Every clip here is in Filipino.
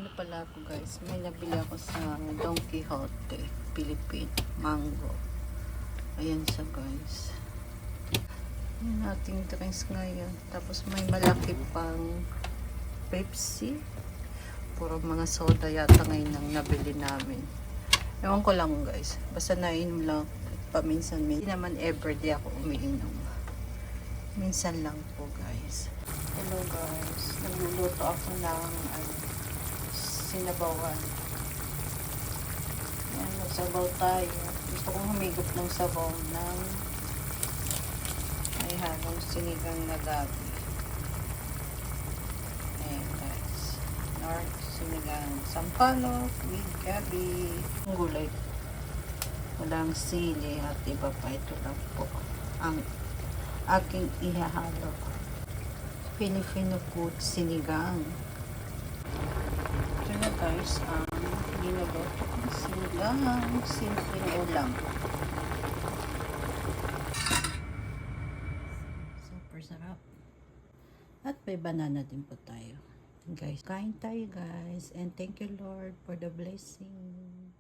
ano pala ako guys, may nabili ako sa Don Quixote, Philippine mango. Ayan siya guys. Ayan ating drinks ngayon. Tapos may malaki pang Pepsi. Puro mga soda yata ngayon ang nabili namin. Ewan ko lang guys. Basta nainom lang paminsan. Hindi naman everyday ako umiinom. Minsan lang po guys. Hello guys. Nagluluto ako ng sinabawan. Ayan, magsabaw tayo. Gusto kong humigop ng sabaw ng may halong sinigang na gabi. Ayan guys. North sinigang sampalok with gabi. Ang gulay. Walang sili at iba pa. Ito lang po ang aking ihahalo. Filipino food sinigang. Ito na guys ang ginagawa kong sinigang. Simpleng ulam. Super sarap. At may banana din po tayo. Guys, kain tayo guys. And thank you Lord for the blessing.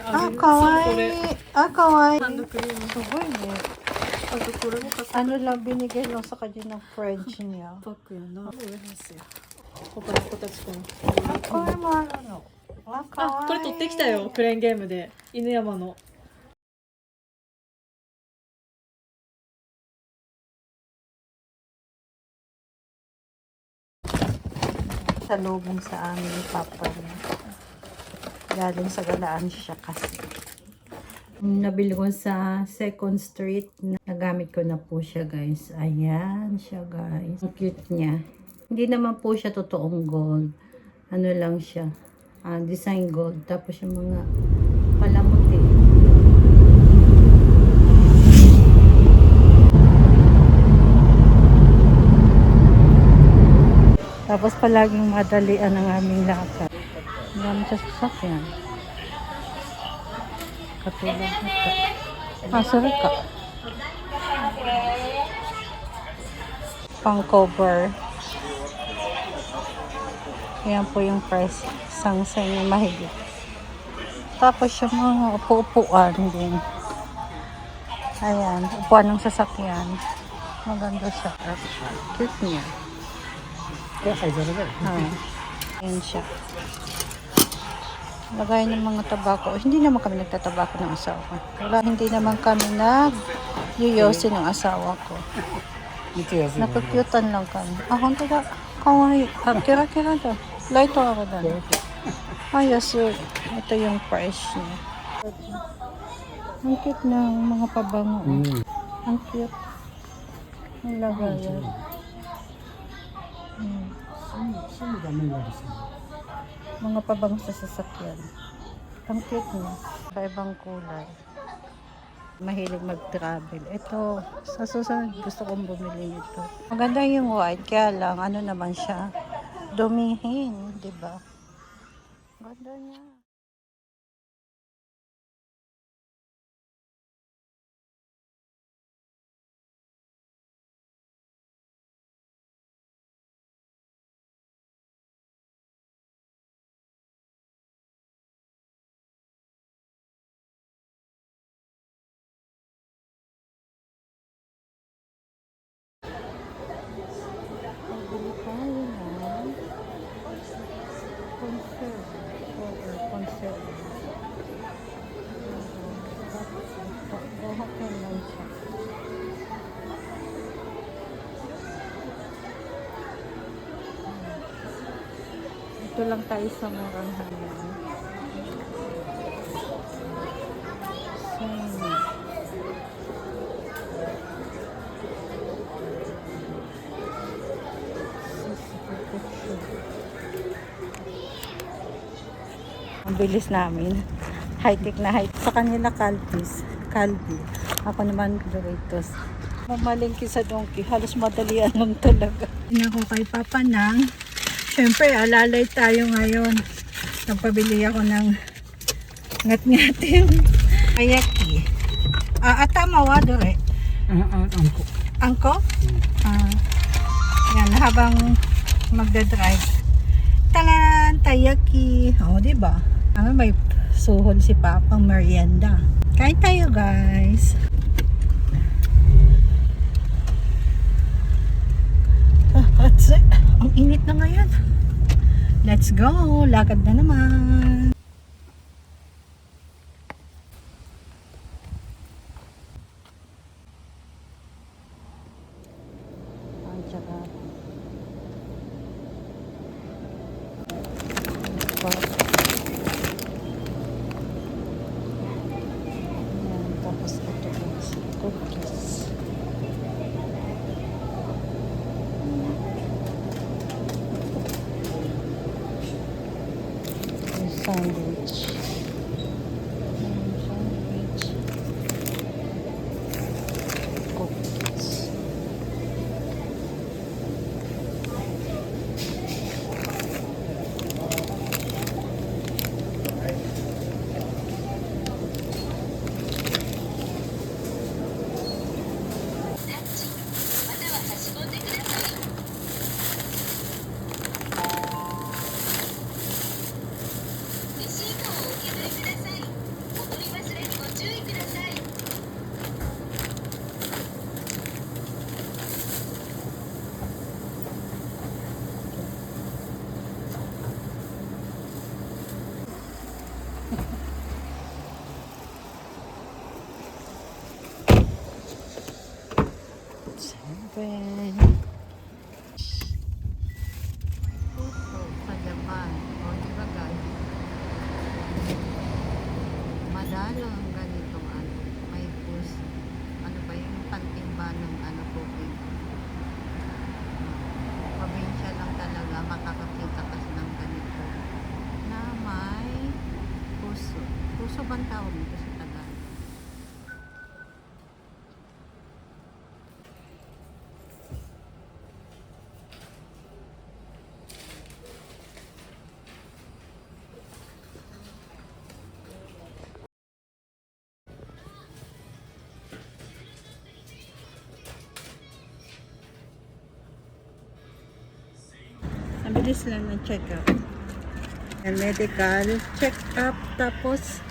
Ah, kawaii. Ah, kawaii. Sugoy eh. Ano lang binigay lang sa kanya ng French niya. Ah,これもあるの。あ、かわいい。これ取ってきたよ、クレーンゲームで犬山の。Salubong sa amin ni Papa niya. Galing sa Galaan siya kasi. Nabili ko sa 2nd Street. Nagamit ko na po siya guys. Ayan siya guys. Ang cute niya. Hindi naman po siya totoong gold. Ano lang siya. Design gold. Tapos yung mga palamuti. Tapos palaging madalian ang aming lakad. Ang dami sa sasakyan. Katulad nito. Sorry ka. Pang cover. Ayan po yung price. Isang sa inyo mahigit. Tapos yung mga upo-upuan din. Ayan. Upuan ng sasakyan. Maganda siya. Cute niya. Ayan siya. Lagay ng mga tabako. Hindi naman kami nagtatabako ng asawa ko. Wala, hindi naman kami nag-yoyosi ng asawa ko. Nakukyutan lang kami. Honto da. Kawaii. Kira-kira to. Light ako doon. Ay, yes, sir. Ito yung price niya. Ang cute ng mga pabango. Ang cute. Ang lagayan. Mga pabango sa sasakyan. Ang cute niya. Ibang kulay. Mahilig mag-travel. Ito, sa susunod gusto kong bumili nito. Maganda yung white, kaya lang, ano naman siya, dumihin, di ba? Ganda niya. Bili tayo ng conserve. Conserve. Buhat na lang siya. Ito lang tayo sa murang hangin. Same. Ang bilis namin. High-tech na high. Sa kanila Calvi. Ako naman Doritos. Mamalingki sa donkey. Halos madalian lang talaga. Hindi ako kay Papa Nang. Siyempre, alalay tayo ngayon. Nagpabili ako ng ngat-ngatin. Ayaki. Tama wa, Dore. Angko. Angko? Yan, habang magdadrive. Talan, tayaki. Diba? May suhol si Papa, merienda. Kain tayo, guys. Ang init na ngayon. Let's go. Lakad na naman. Tsaka tapos ito guys, cookies. Yung sandwich. Cookies. Sa Japan. Di ba guys? Madalang ang ganitong may puso. Ano ba yung pantimba ng cooking? Probinsya lang talaga makakakita kasi ng ganito na may puso. Puso bang tawag nito sa Tagalog? Ang bilis lang ng check-up. Medical check-up. Tapos,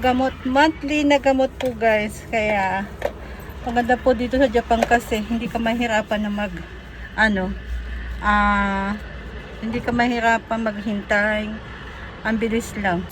gamot. Monthly na gamot po guys. Kaya, maganda po dito sa Japan kasi hindi ka mahirapan na hindi ka mahirapan maghintay. Ang bilis lang.